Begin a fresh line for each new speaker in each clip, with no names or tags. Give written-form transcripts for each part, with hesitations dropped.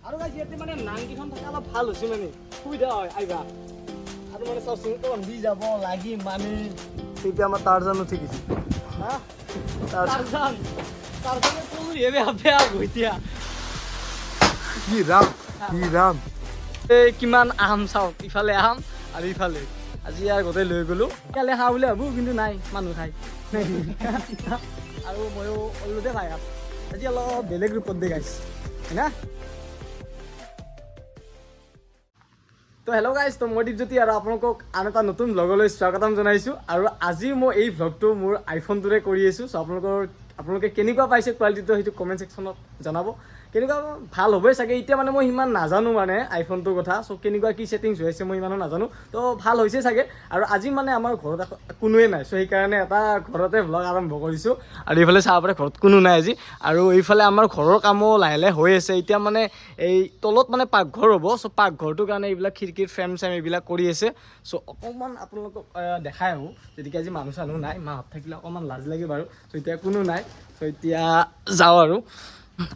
আৰু গাইছ ইয়াতে মানে নাংকিখন থকা অলপ ভাল হৈছে মানে সুবিধা হয় আহিবা আৰু মানে চাওকচোন দি যাব লাগি মানে তেতিয়া আমাৰ টাৰজান উঠি গৈছে হা টাৰজান কোন হেবে আপে আগতিয়া
কি ৰাম
এই কিমান আম চাওক ইফালে আম আৰু ইফালে আজি আৰু গোটেই লৈ গ'লো কালি খাওঁ বুলি ভাবোঁ কিন্তু নাই মানুহ খাই আৰু ময়ো অলপতে খাই আজি অলপ বেলেগ ৰূপত দে গাইছ হয় না তো হেল্ল' গাইজ তো মই দীপজ্যোতি আৰু আপোনালোকক আন এটা নতুন ব্লগলৈ স্বাগতম জনাইছোঁ আৰু আজি মই এই ব্লগটো মোৰ আইফোনটোৰে কৰি আছোঁ চ' আপোনালোকে কেনেকুৱা পাইছে কোৱালিটিটো সেইটো কমেণ্ট ছেকশ্যনত জনাব কেনেকুৱা ভাল হ'বই চাগে এতিয়া মানে মই সিমান নাজানো মানে আইফোনটোৰ কথা চ' কেনেকুৱা কি ছেটিংছ হৈ আছে মই ইমানো নাজানো তো ভাল হৈছে চাগে আৰু আজি মানে আমাৰ ঘৰত কোনোৱে নাই চ' সেইকাৰণে এটা ঘৰতে ব্লগ আৰম্ভ কৰিছোঁ আৰু এইফালে চাব পাৰে ঘৰত কোনো নাই আজি আৰু এইফালে আমাৰ ঘৰৰ কামো লাহে লাহে হৈ আছে এতিয়া মানে এই তলত মানে পাকঘৰ হ'ব চ' পাকঘৰটোৰ কাৰণে এইবিলাক খিৰিকীৰ ফ্ৰেম চেম এইবিলাক কৰি আছে চ' অকণমান আপোনালোকক দেখাই আহোঁ যেনেকৈ আজি মানুহ চানুহ নাই মাহঁত থাকিলে অকণমান লাজ লাগে বাৰু চ' এতিয়া কোনো নাই চ' এতিয়া যাওঁ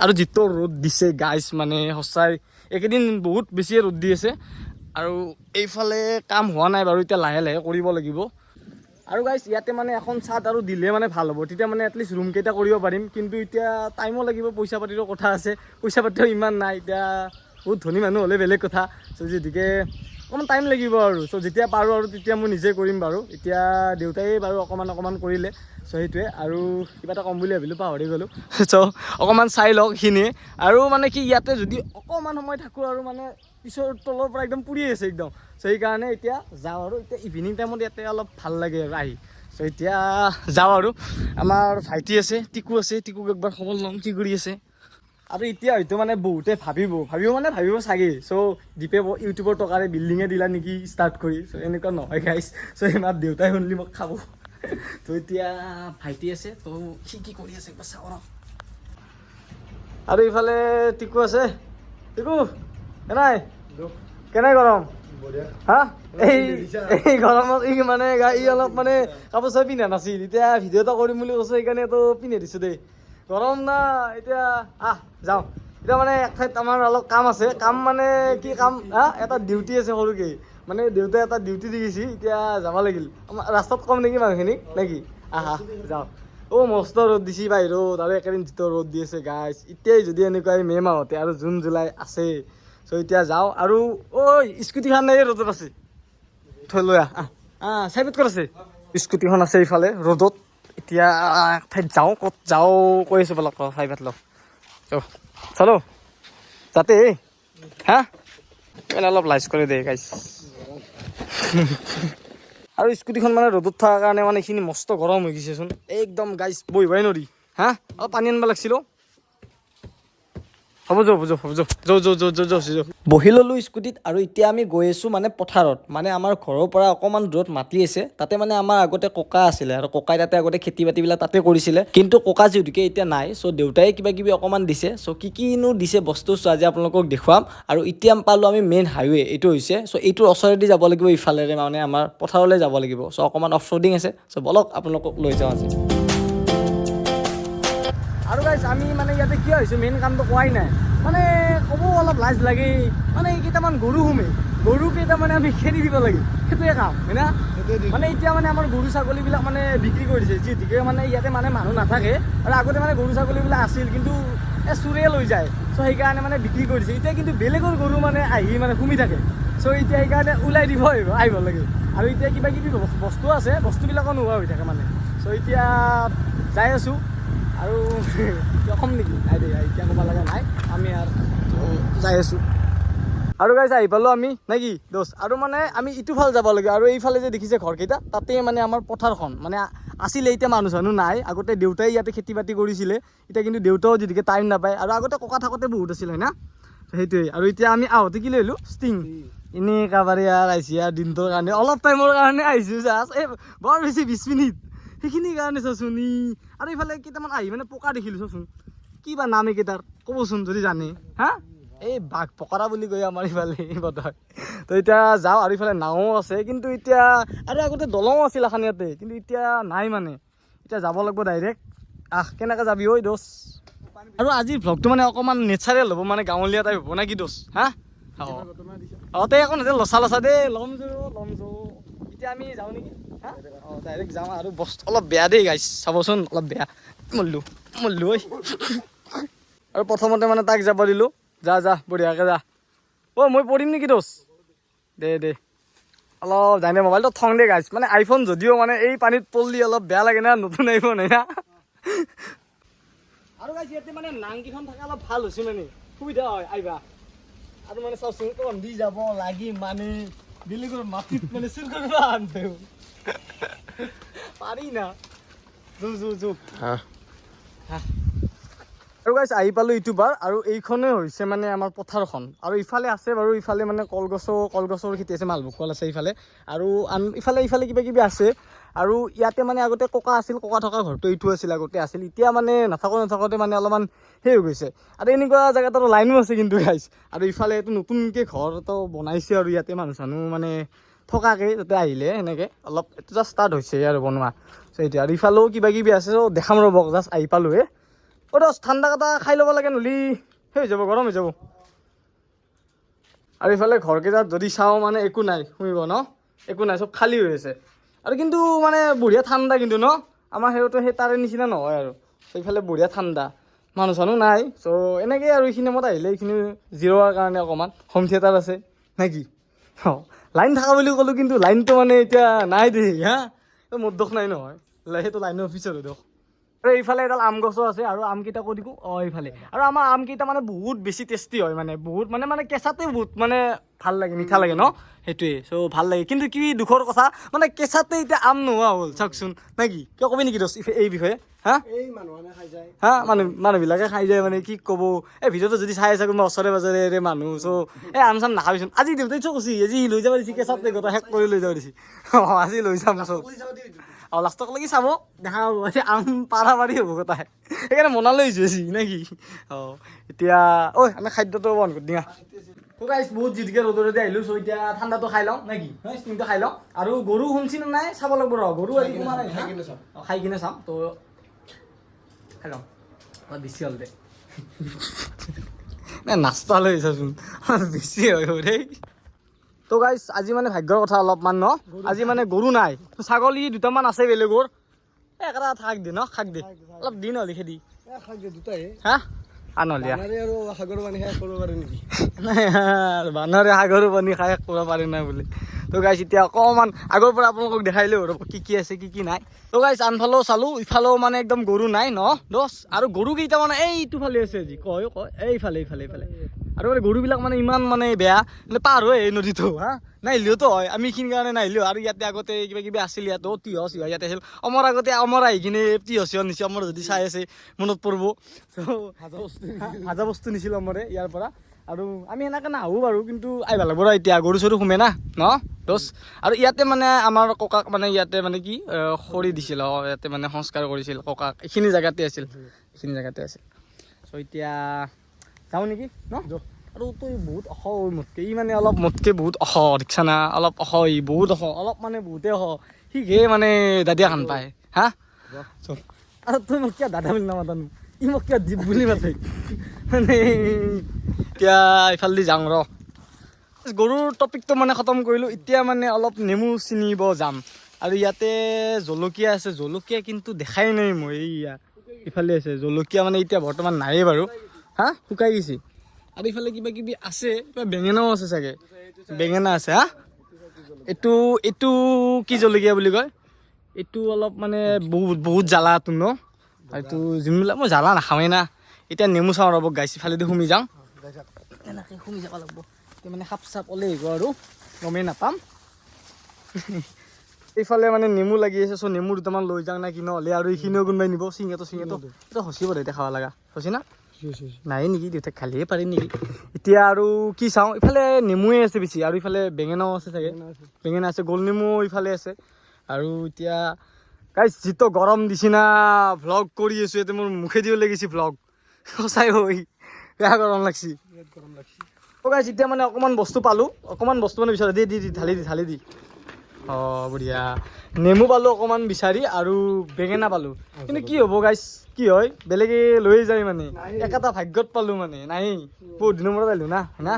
আৰু যিটো ৰ'দ দিছে গাইছ মানে সঁচাই এইকেইদিন বহুত বেছিয়ে ৰ'দ দি আছে আৰু এইফালে কাম হোৱা নাই বাৰু এতিয়া লাহে লাহে কৰিব লাগিব আৰু গাইছ ইয়াতে মানে এখন চাদ আৰু দিলে মানে ভাল হ'ব তেতিয়া মানে এটলিষ্ট ৰুমকেইটা কৰিব পাৰিম কিন্তু এতিয়া টাইমো লাগিব পইচা পাতিৰো কথা আছে পইচা পাতিও ইমান নাই এতিয়া বহুত ধনী মানুহ হ'লে বেলেগ কথা চ' যিহেতুকে অকণমান টাইম লাগিব আৰু চ' যেতিয়া পাৰোঁ আৰু তেতিয়া মই নিজে কৰিম বাৰু এতিয়া দেউতাই বাৰু অকণমান কৰিলে চ' সেইটোৱে আৰু কিবা এটা ক'ম বুলি ভাবিলোঁ পাহৰি গ'লোঁ চ' অকণমান চাই লওক সেইখিনিয়ে আৰু মানে কি ইয়াতে যদি অকণমান সময় থাকোঁ আৰু মানে পিছৰ তলৰ পৰা একদম পুৰি আছে একদম চ' সেইকাৰণে এতিয়া যাওঁ আৰু এতিয়া ইভিনিং টাইমত ইয়াতে অলপ ভাল লাগে আৰু আহি চ' এতিয়া যাওঁ আৰু আমাৰ ভাইটি আছে টিকু টিকুক একবাৰ খবৰ ল'ম কি কৰি আছে আৰু এতিয়া হয়তো মানে বহুতে ভাবিব চাগে চ' দীপে ইউটিউবৰ টকাৰে বিল্ডিঙে দিলা নেকি ষ্টাৰ্ট কৰি চ' এনেকুৱা নহয় গাইছ চ' ইমান দেউতাই শুনিলে মোক খাব তো এতিয়া ভাইটি আছে তো সি কি কৰি আছে একবাৰ চাওঁ আৰু ইফালে টিকু আছে টিকু কেনে গৰম হা এই গৰমত ই মানে ই অলপ মানে কাপোৰ চাপোৰ পিন্ধা নাছিল এতিয়া ভিডিঅ' এটা কৰিম বুলি কৈছে সেইকাৰণে তো পিন্ধি দিছোঁ দেই গৰম না এতিয়া যাওঁ এতিয়া মানে এক ঠাইত আমাৰ অলপ কাম আছে কাম মানে কি কাম এটা ডিউটি আছে সৰুকে মানে দেউতাই এটা ডিউটি দি গৈছে এতিয়া যাব লাগিল আমাৰ ৰাস্তাত কম নেকি মানুহখিনিক নেকি যাওঁ মস্ত ৰ'দ দিছে বাহিৰত আৰু একেদিন যিটো ৰ'দ দি আছে গাইছ এতিয়াই যদি এনেকুৱা মে' মাহতে আৰু জুন জুলাই আছে চ' এতিয়া যাওঁ আৰু স্কুটিখন এই ৰ'দত আছে থৈ লৈ চাইবত ক'ত আছে স্কুটিখন আছে ইফালে ৰ'দত এতিয়া এক ঠাইত যাওঁ ক'ত যাওঁ কৈ আছোঁ বলক চাইবত লওক চলো যাতে অলপ লাইচ কৰি দে গাইছ আৰু স্কুটিখন মানে ৰ'দত থকাৰ কাৰণে মানে এইখিনি মস্ত গৰম হৈ গৈছেচোন একদম গাইছ বহিবই নোৱাৰি অলপ পানী আনিব লাগিছিল হ'ব বহি ল'লোঁ স্কুটিত আৰু এতিয়া আমি গৈ আছোঁ মানে পথাৰত মানে আমাৰ ঘৰৰ পৰা অকণমান দূৰত মাটি আছে তাতে মানে আমাৰ আগতে ককা আছিলে আৰু ককাই তাতে আগতে খেতি বাতিবিলাক তাতে কৰিছিলে কিন্তু ককা যিহেতুকে এতিয়া নাই চ' দেউতাই কিবা কিবি অকণমান দিছে চ' কিনো দিছে বস্তু চ' আজি আপোনালোকক দেখুৱাম আৰু এতিয়া পালোঁ আমি মেইন হাইৱে এইটো হৈছে চ' এইটোৰ ওচৰেদি যাব লাগিব ইফালেৰে মানে আমাৰ পথাৰলৈ যাব লাগিব চ' অকণমান অফ ৰ'ডিং আছে চ' বলক আপোনালোকক লৈ যাওঁ আজি আৰু গাইছ আমি মানে ইয়াতে কিয় হৈছোঁ মেইন কামটো কোৱাই নাই মানে ক'ব অলপ লাজ লাগে মানে কেইটামান গৰু কেইটা মানে আমি খেদি দিব লাগে সেইটোৱে কাম হয় না মানে এতিয়া মানে আমাৰ গৰু ছাগলীবিলাক মানে বিক্ৰী কৰিছে যিহেতুকে মানে ইয়াতে মানে মানুহ নাথাকে আৰু আগতে মানে গৰু ছাগলীবিলাক আছিল কিন্তু চোৰে লৈ যায় চ' সেইকাৰণে মানে বিক্ৰী কৰিছে এতিয়া কিন্তু বেলেগৰ গৰু মানে আহি মানে সোমাই থাকে চ' এতিয়া সেইকাৰণে ওলাই দিব আহিব লাগে আৰু এতিয়া কিবা কিবি বস্তু আছে বস্তুবিলাকো নোহোৱা হৈ থাকে মানে চ' এতিয়া যাই আছোঁ আৰু কম নেকি নাই দে এতিয়া ক'ব লগা নাই আমি আৰু যাই আছোঁ আৰু গাইছ আহি পালোঁ আমি নে কি দোষ আৰু মানে আমি ইটো ফালে যাব লাগে আৰু এইফালে যে দেখিছে ঘৰকেইটা তাতে মানে আমাৰ পথাৰখন মানে আছিলে এতিয়া মানুহ চানুহ নাই আগতে দেউতাই ইয়াতে খেতি বাতি কৰিছিলে এতিয়া কিন্তু দেউতাও যিহেতুকে টাইম নাপায় আৰু আগতে ককা থাকোঁতে বহুত আছিল হয় না সেইটোৱে আৰু এতিয়া আমি আহোঁতে কি লৈ আহিলোঁ ষ্টিং এনেই কাবাৰে আহিছে আৰু দিনটোৰ কাৰণে অলপ টাইমৰ কাৰণে আহিছোঁ জাষ্ট বৰ বেছি 20 মিনিট সেইখিনি কাৰণে চাচোন আৰু এইফালে কেইটামান আহি মানে পকা দেখিলোঁ চাচোন কি বা নাম এইকেইটাৰ ক'বচোন যদি জানে এই বাঘ পকৰা বুলি কয় আমাৰ ইফালে বোধহয় তো এতিয়া যাওঁ আৰু ইফালে নাও আছে কিন্তু এতিয়া আৰু আগতে দলং আছিল এখন ইয়াতে কিন্তু এতিয়া নাই মানে এতিয়া যাব লাগিব ডাইৰেক্ট কেনেকৈ যাবি ঐ দোষ আৰু আজিৰ ভ্লগটো মানে অকণমান নেচাৰেল হ'ব মানে গাঁৱলীয়া টাইপ হ'ব না কি দোষ হা তে এখন লচা লচা দেই ল'ম যো এতিয়া আমি যাওঁ নেকি হা ডাইৰেক্ট যাওঁ আৰু বস্তু অলপ বেয়া দেই গাইছ চাবচোন অলপ বেয়া মল্লো ঐ আৰু প্ৰথমতে মানে তাক যাব দিলোঁ যা বঢ়িয়াকৈ যা মই পৰিম নেকি দোষ দে অলপ জানে মোবাইলটো থং দে গাইছ মানে আইফোন যদিও মানে এই পানীত পৰলি অলপ বেয়া লাগে না নতুন আইফোন হয় না আৰু গাইছ ইয়াতে মানে নাংকেইখন থকা অলপ ভাল হৈছে মানে সুবিধা হয় আহিবা আৰু মানে চাওচোন অকণ দি যাব লাগি মানে বেলেগৰ মাটিত মানে চুৰ কৰিব আনতে পাৰি না যো আৰু গাইছ আহি পালোঁ ইটো বাৰ আৰু এইখনে হৈছে মানে আমাৰ পথাৰখন আৰু ইফালে আছে বাৰু ইফালে মানে কলগছৰ খেতি আছে মালভোগ কল আছে ইফালে আৰু ইফালে কিবা কিবি আছে আৰু ইয়াতে মানে আগতে ককা আছিল ককা থকা ঘৰটো এইটো আছিল আগতে আছিল এতিয়া মানে নাথাকোঁতে মানে অলপমান সেই হৈ গৈছে আৰু এনেকুৱা জেগাত আৰু লাইনো আছে কিন্তু গাইছ আৰু ইফালে এইটো নতুনকৈ ঘৰ এটা বনাইছে আৰু ইয়াতে মানুহ চানুহ মানে থকাকৈ যাতে আহিলে সেনেকৈ অলপ এইটো জাষ্ট ষ্টাৰ্ট হৈছে আৰু বনোৱা চ' এইটো আৰু ইফালেও কিবা কিবি আছে চ' দেখাম ৰ'ব জাষ্ট আহি পালোঁহে দছ ঠাণ্ডা এটা খাই ল'ব লাগে নহ'লে সেই হৈ যাব গৰম হৈ যাব আৰু ইফালে ঘৰকেইটাত যদি চাওঁ মানে একো নাই শুনিব ন একো নাই চব খালী হৈ আছে আৰু কিন্তু মানে বঢ়িয়া ঠাণ্ডা কিন্তু ন আমাৰ সেইতো সেই তাৰে নিচিনা নহয় আৰু এইফালে বঢ়িয়া ঠাণ্ডা মানুহ চানুহ নাই চ' এনেকৈ আৰু এইখিনি মত আহিলে এইখিনি জিৰোৱাৰ কাৰণে অকণমান হোম থিয়েটাৰ আছে নে কি লাইন থকা বুলি ক'লোঁ কিন্তু লাইনটো মানে এতিয়া নাই দেই হা মোৰ দোষ নাই নহয় সেইটো লাইনৰ অফিচৰ দোষ আৰু এইফালে এডাল আম গছো আছে আৰু আমকেইটা কৈ দিওঁ এইফালে আৰু আমাৰ আমকেইটা মানে বহুত বেছি টেষ্টি হয় মানে বহুত মানে কেঁচাতে বহুত মানে ভাল লাগে মিঠা লাগে ন সেইটোৱে চ' ভাল লাগে কিন্তু কি দুখৰ কথা মানে কেঁচাতে এতিয়া আম নোহোৱা হ'ল চাওকচোন নে কি কিয় ক'বি নেকি দোষ এই বিষয়ে হা মানুহবিলাকে খাই যায় মানে কি ক'ব এই ভিডিঅ'টো যদি চাই আছে কোনোবা ওচৰে পাজৰে মানুহ চ' এই আম চাম নাখাবিচোন আজি দেউতাই চব কৈছি আজি লৈ যাব দিছে কেঁচাতে গোটা শেষ কৰি লৈ যাব দিছে আজি লৈ যাম চব লাষ্টক লাগি চাব দেখা পাব আম পাৰি হ'ব গোটাই সেইকাৰণে মনালৈ আহিছোঁ নে কি এতিয়া আমি খাদ্যটো বন্ধ কৰি দিয়া গাইছ বহুত জিতকে ৰ'দতে আহিলোঁ চ' এতিয়া ঠাণ্ডাটো খাই লওঁ নে কি ষ্টিংটো খাই লওঁ আৰু গৰু শুনছি নে নাই চাব লাগিব ৰ গৰু আজি তোমাৰ খাই কিনে চাম তো খাই লওঁ অলপ বেছি হ'ল দে নাই নাস্তা লৈ চাচোন বেছি হয় দেই তো গাইছ আজি মানে ভাগ্যৰ কথা অলপমান ন আজি মানে গৰু নাই ছাগলী দুটামান আছে বেলেগৰ এটা থাক দে ন খাক দে অলপ দিন হ'ল খেদি হা আনহলীয়া বানৰে সাগৰৰ পানী খাই কৰিব পাৰি নাই বুলি তো গাইছ এতিয়া অকণমান আগৰ পৰা আপোনালোকক দেখাইলেও ৰ'ব কি আছে কি নাই তো গাইছ আনফালেও চালোঁ ইফালেও মানে একদম গৰু নাই ন দছ আৰু গৰুকেইটা মানে এইটো ফালে আছে আজি কয় এইফালে আৰু মানে গৰুবিলাক মানে ইমান মানে বেয়া মানে পাৰ হয় এই নদীটো হা নাহিলেওতো হয় আমি এইখিনি কাৰণে নাহিলেও আৰু ইয়াতে আগতে কিবা কিবি আছিল ইয়াতো তিয়হ ইয়াতে আছিল অমৰ আহি কিনে তিয়হ নিছে অমৰ যদি চাই আছে মনত পৰিব ভাজা বস্তু নিছিল অমৰে ইয়াৰ পৰা আৰু আমি এনেকৈ নাহোঁ বাৰু কিন্তু আহিব লাগিব ৰ এতিয়া গৰু চৰু সোমে না ন দোষ আৰু ইয়াতে মানে আমাৰ ককাক মানে ইয়াতে মানে কি খৰি দিছিল ইয়াতে মানে সংস্কাৰ কৰিছিল ককাক এইখিনি জেগাতে আছিল চ' এতিয়া যাওঁ নেকি ন আৰু তই বহুত অস মোতকৈ ই মানে অলপ মোতকৈ বহুত অস দেখিছা না অলপ অস ই বহুত অস অলপ মানে বহুতে অস সি মানে দাদিয়া খান পায় হা আৰু তই মোক কিয় দাদা বুলি নামাতানো ই মোক কিয় জীৱ বুলি মাতে মানে এতিয়া ইফালেদি যাওঁ ৰ গৰুৰ টপিকটো মানে খতম কৰিলোঁ এতিয়া মানে অলপ নেমু ছিঙিব যাম আৰু ইয়াতে জলকীয়া আছে জলকীয়া কিন্তু দেখাই নাই মই এইয়া ইফালে আছে জলকীয়া মানে এতিয়া বৰ্তমান নায়েই বাৰু হা শুকাই গৈছে আৰু ইফালে কিবা কিবি আছে কিবা বেঙেনাও আছে চাগে বেঙেনা আছে হা এইটো কি জলকীয়া বুলি কয় এইটো অলপ মানে বহুত জ্বালাটো ন এইটো যোনবিলাক মই জ্বালা নাখাওঁৱেই না এতিয়া নেমু চাওঁ ৰ'ব গাইছ ইফালেদি সোমাই যাওঁ এনেকৈ সোমাই যাব লাগিব এতিয়া মানে সাপ চাপ ওলাই আহিব আৰু গমেই নাপাম এইফালে মানে নেমু লাগি আছে চ' নেমু দুটামান লৈ যাওঁ না কি নহ'লে আৰু এইখিনিও কোনোবাই নিব চিঙেটো এইটো সচিব দেউতা খাব লগা সচি না নাই নেকি দেউতাক খালিয়ে পাৰি নেকি এতিয়া আৰু কি চাওঁ ইফালে নেমুৱে আছে বেছি আৰু ইফালে বেঙেনাও আছে চাগে বেঙেনা আছে গোল নেমু ইফালে আছে আৰু এতিয়া গাইছ যিটো গৰম দিছি না ভ্লগ কৰি আছোঁ ইয়াতে মোৰ মুখেদিও লাগিছে ভ্লগ সঁচাই হৈ বেয়া গৰম লাগছি গাইছ এতিয়া মানে অকণমান বস্তু পালোঁ অকণমান বস্তু মানে বিচাৰোঁ দি ঢালি দি অঁ বঢ়িয়া নেমু পালোঁ অকণমান বিচাৰি আৰু বেঙেনা পালোঁ কিন্তু কি হ'ব গাইছ কি হয় বেলেগে লৈ যায় মানে একেটা ভাগ্যত পালোঁ মানে নাই বহুত দিনৰ মূৰত আহিলোঁ না না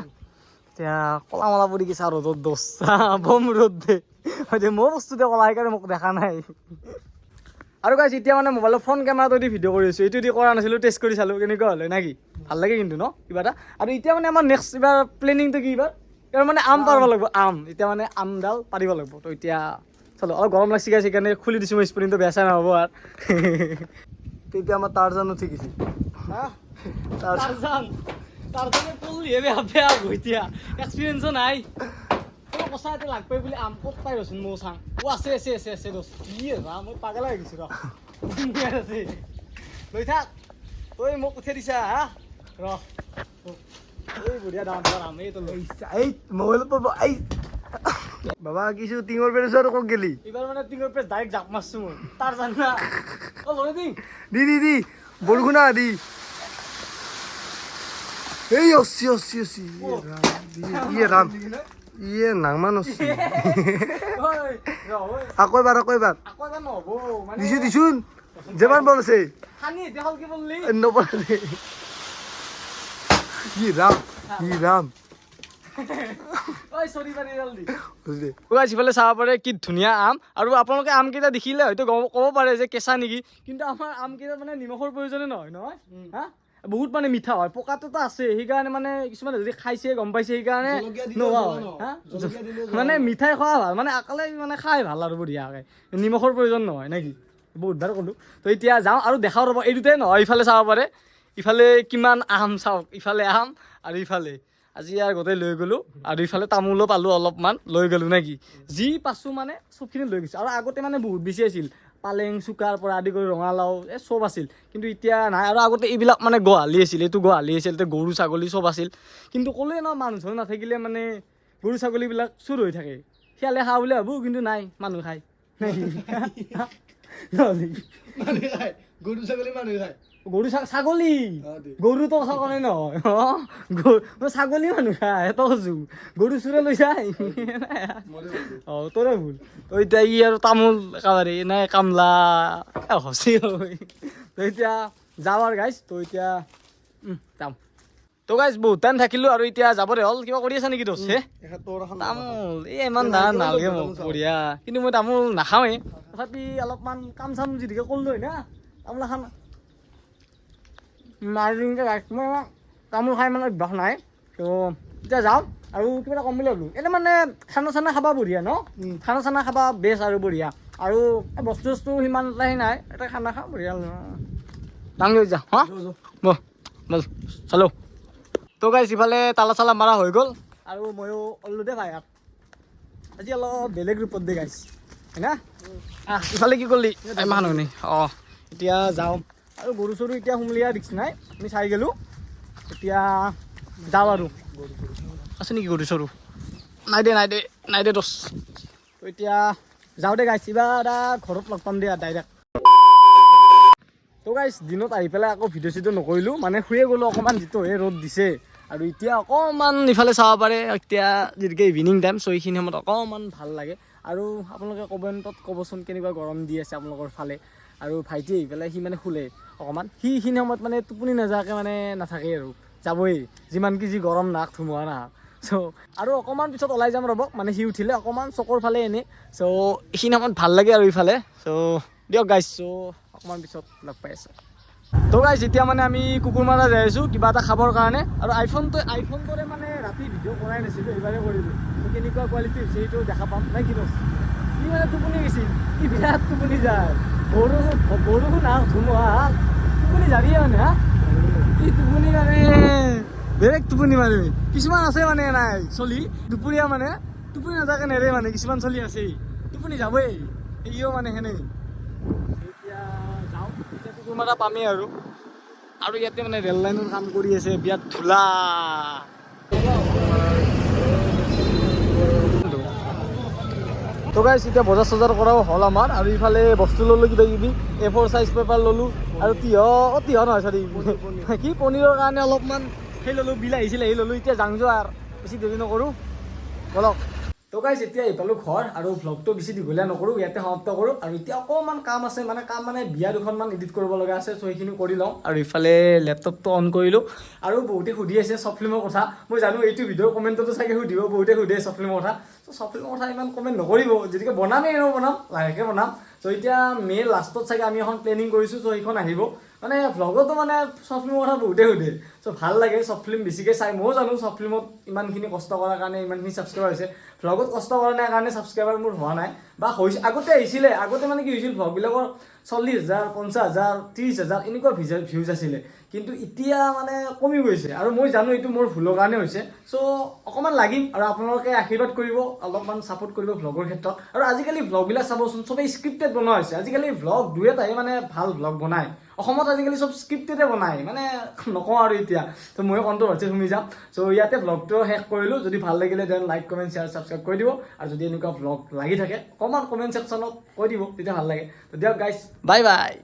এতিয়া কলা মলা পৰি গৈছে আৰু ৰ'দত দহটা বম ৰ'দ দে মোৰ বস্তুতে কলা সেইকাৰণে মোক দেখা নাই আৰু গাইছ এতিয়া মানে মোবাইলৰ ফ্ৰণ্ট কেমেৰাটো দি ভিডিঅ' কৰি আছোঁ এইটো দি কৰা নাছিলোঁ টেষ্ট কৰি চালোঁ কেনেকুৱা হ'লে না কি ভাল লাগে কিন্তু ন কিবা এটা আৰু এতিয়া মানে আমাৰ নেক্সট এইবাৰ প্লেনিংটো কি এইবাৰ মানে আম পাৰিব লাগিব আম এতিয়া মানে আমডাল পাৰিব লাগিব তো এতিয়া চলো অলপ গৰম লাগছি গাইছে সেইকাৰণে খুলি দিছোঁ মই স্প্ৰিংটো বেয়া চাই নহ'ব আৰু তেতিয়া আমাৰ টাৰজান উঠি গৈছে টাৰজানে পলিহে বেয়া হ'ব এতিয়া এক্সপিৰিয়েঞ্চো নাই কচা এটা লাগ পাই বুলি আম ক'ত পাই ৰচোন ময়ো চাওঁ আছে দোষ কি ৰা মই পাগলা হৈ গৈছোঁ আছে লৈ থাক তই মোক উঠাই দিছা হা ৰ এই বঢ়িয়া দাম আম এইটো
এই মোবাইলত পাব এই বাবা কিছু টিঙৰ পেৰে চোৱা ক'ত গেলি
এইবাৰ মানে টিঙৰ পেজ ডাইৰেক্ট জাপ মাৰছোঁ মই তাৰ জানা অ লৈ দিম
দি বৰষুণ দি এই অচি ইয়ে ৰাম ইয়ে নাংমান অচি আকৌ এবাৰ
আকৌ এবাৰ নহ'ব মানে
দিছোঁ যিমান বল আছে
খানি এতিয়া হ'ল কি বললি
নপৰে কি ৰাম
ঐ চৰি পাৰি জলদি
বুজিলি
সিফালে চাব পাৰে কি ধুনীয়া আম আৰু আপোনালোকে আমকেইটা দেখিলে হয়তো ক'ব পাৰে যে কেঁচা নেকি কিন্তু আমাৰ আমকেইটা মানে নিমখৰ প্ৰয়োজনে নহয় হা বহুত মানে মিঠা হয় পকাটোতো আছে সেইকাৰণে মানে কিছুমানে যদি খাইছে গম পাইছে সেইকাৰণে নোহোৱা হয় হা মানে মিঠাই খোৱা ভাল মানে অকলে মানে খাই ভাল আৰু বঢ়িয়াকৈ নিমখৰ প্ৰয়োজন নহয় নেকি বহুতবাৰ ক'লোঁ তো এতিয়া যাওঁ আৰু দেখাও ৰ'ব এই দুটাই নহয় ইফালে চাব পাৰে ইফালে কিমান আম চাওক ইফালে আম আৰু ইফালে আজি আৰু গোটেই লৈ গ'লোঁ আৰু ইফালে তামোলো পালোঁ অলপমান লৈ গ'লোঁ নেকি যি পাছোঁ মানে চবখিনি লৈ গৈছোঁ আৰু আগতে মানে বহুত বেছি আছিল পালেং চুকাৰ পৰা আদি কৰি ৰঙালাও চব আছিল কিন্তু এতিয়া নাই আৰু আগতে এইবিলাক মানে গোহালি আছিল এইটো গোহালি আছিল এতিয়া গৰু ছাগলী চব আছিল কিন্তু ক'লোৱে ন মানুহ নাথাকিলে মানে গৰু ছাগলীবিলাক চুৰ হৈ থাকে শিয়ালে খাওঁ বুলি ভাবোঁ কিন্তু নাই মানুহ খায়
গৰু ছাগলী মানুহ খায়
গৰু ছাগলী গৰুটো কথা ক'লে নহয় ছাগলী মানুহ খায় এটা কৈছোঁ গৰু চুৰে লৈ যায় অঁ তোৰে ভুল তই এতিয়া ই আৰু তামোল একেবাৰে নাই কামলা হচি হয় তই এতিয়া যাওঁ আৰু গাইছ তই এতিয়া যাম তো গাইছ বহুত টাইম থাকিলোঁ আৰু এতিয়া যাবৰে হ'ল কিবা কৰি আছা নেকি দোষ তামোল এই ইমান ধান নালাগে মোক বঢ়িয়া কিন্তু মই তামোল নাখাওঁৱেই তথাপি অলপমান কাম চাম যিদিকে কৰিলোঁ হয় না তামোল এখন মাৰিংকৈ গাইছ মই তামোল খাই মানে অভ্যাস নাই তো এতিয়া যাওঁ আৰু কিবা এটা ক'ম বুলি ভাবিলোঁ এতিয়া মানে খানা চানা খাবা বঢ়িয়া ন খানা চানা খাবা বেষ্ট আৰু বঢ়িয়া আৰু বস্তু চস্তু সিমান এটা সেই নাই এটা খানা খাওঁ বঢ়িয়া ডাঙৰ যা হা বল চালো তো গাইছ ইফালে তালা চালা মাৰা হৈ গ'ল আৰু ময়ো ওলোঁ দে ভাই আজি অলপ বেলেগ ৰূপত দে গাইছ হয় না ইফালে কি কৰিলি মানুহ নি অঁ এতিয়া যাওঁ আৰু গৰু চৰু এতিয়া হুমলীয়া ৰিক্স নাই আমি চাই গ'লোঁ এতিয়া যাওঁ আৰু আছে নেকি গৰু চৰু নাই দে দোষ তো এতিয়া যাওঁ দে গাইছ কিবা এটা ঘৰত লগ পাম দে ডাইৰেক্ট তো গাইছ দিনত আহি পেলাই আকৌ ভিডিঅ' চিডিঅ' নকৰিলোঁ মানে শুয়ে গ'লোঁ অকণমান যিটোহে ৰ'দ দিছে আৰু এতিয়া অকণমান ইফালে চাব পাৰে এতিয়া যিহেতুকে ইভিনিং টাইম চ' এইখিনি সময়ত অকণমান ভাল লাগে আৰু আপোনালোকে কমেণ্টত ক'বচোন কেনেকুৱা গৰম দি আছে আপোনালোকৰ ফালে আৰু ভাইটি আহি পেলাই সি মানে শুলে অকণমান সিখিনি সময়ত মানে টোপনি নাযাকৈ মানে নাথাকে আৰু যাবই যিমান কি যি গৰম নাক ধুমুহা নাহক চ' আৰু অকণমান পিছত ওলাই যাম ৰ'ব মানে সি উঠিলে অকণমান চকুৰ ফালে এনেই চ' এইখিনি সময়ত ভাল লাগে আৰু ইফালে চ' দিয়ক গাইছ চ' অকণমান পিছত লগ পাই আছোঁ তো গাইছ এতিয়া মানে আমি কুকুৰমাৰা যাই আছোঁ কিবা এটা খাবৰ কাৰণে আৰু আইফোনটোৰে মানে ৰাতি ভিডিঅ' কৰাই নাছিলোঁ এইবাৰে কৰিলোঁ তো কেনেকুৱা কোৱালিটি হৈছে সেইটো দেখা পাম নাই কি সি মানে টোপনি গৈছিল সি বিৰাট টোপনি যায় বৰষুণ নাক ধুমুহা টোপনি যাবিয়ে মানে হা কি টোপনি মানে বেলেগ টোপনি মানে কিছুমান আছে মানে নাই চলি দুপৰীয়া মানে টোপনি নাযাকে নেৰে মানে কিছুমান চলি আছেই টোপনি যাবই সিও মানে সেনেই এতিয়া যাওঁ এতিয়া কুকুৰমাৰা পামেই আৰু ইয়াতে মানে ৰেল লাইনৰ কাম কৰি আছে বিৰাট ধূলা তো গাইছ এতিয়া বজাৰ চজাৰ কৰাও হ'ল আমাৰ আৰু ইফালে বস্তু ল'লোঁ কিবা কিবি A4 সাইজ পেপাৰ ল'লোঁ আৰু তিয়হ নহয় চৰি কি পনীৰৰ কাৰণে অলপমান সেই ল'লোঁ বিলাহী চিলাহী ল'লোঁ এতিয়া যাং যোৱা আৰু বেছি দেৰি নকৰোঁ বলক তো গাইজ এতিয়া এইফালো ঘৰ আৰু ভ্লগটো বেছি দীঘলীয়া নকৰোঁ, ইয়াতে সমাপ্ত কৰোঁ। আৰু এতিয়া অকণমান কাম আছে, মানে বিয়া দুখনমান এডিট কৰিব লগা আছে, চ' সেইখিনি কৰি লওঁ। আৰু ইফালে লেপটপটো অন কৰিলোঁ। আৰু বহুতে সুধি আছে শ্বৰ্ট ফিল্মৰ কথা। মই জানো এইটো ভিডিঅ' কমেণ্টতো চাগে সুধিব, বহুতে সুধে শ্বৰ্ট ফিল্মৰ কথা। চ' শ্বৰ্ট ফিল্মৰ কথা ইমান কমেণ্ট নকৰিব, যদিকে বনামেই এনেও বনাম, লাহেকৈ বনাম। চ' এতিয়া মে'ৰ লাষ্টত চাগে আমি এখন প্লেনিং কৰিছোঁ, চ' সেইখন আহিব। মানে ভ্লগতো মানে শ্বৰ্ট ফিল্মৰ কথা বহুতে সুধে। চ' ভাল লাগে শ্বৰ্ট ফিল্ম বেছিকৈ চাই। ময়ো জানো শ্বৰ্ট ফিল্মত ইমানখিনি কষ্ট কৰাৰ কাৰণে ইমানখিনি ছাবস্ক্ৰাইবাৰ হৈছে। ভ্লগত কষ্ট কৰা নাই কাৰণে ছাবস্ক্ৰাইবাৰ মোৰ হোৱা নাই, বা হৈছে আগতে আহিছিলে। আগতে মানে কি হৈছিল, ভ্লগবিলাকৰ 40,000, 50,000, 30,000 এনেকুৱা ভিউজ আছিলে। কিন্তু এতিয়া মানে কমি গৈছে, আৰু মই জানো এইটো মোৰ ভুলৰ কাৰণে হৈছে। চ' অকণমান লাগিম, আৰু আপোনালোকে আশীৰ্বাদ কৰিব, অলপমান ছাপোৰ্ট কৰিব ভ্লগৰ ক্ষেত্ৰত। আৰু আজিকালি ভ্লগবিলাক চাবচোন, চবেই স্ক্ৰিপ্টেড বনোৱা হৈছে। আজিকালি ভ্লগ দুই এটাহে মানে ভাল ভ্লগ বনায়। অসমত আজিকালি চব স্ক্ৰিপ্টেডে বনায়, মানে নকওঁ আৰু এতিয়া। ত' ময়ো কণ্ট্ৰভাৰ্চিত শুনি যাম। চ' ইয়াতে ভ্লগটো শেষ কৰিলোঁ। যদি ভাল লাগিলে then like, comment, share, subscribe কৰি দিব। আৰু যদি এনেকুৱা ভ্লগ লাগি থাকে অকণমান কমেণ্ট ছেকশ্যনত কৈ দিব, তেতিয়া ভাল লাগে। তো দিয়ক গাইজ, বাই বাই।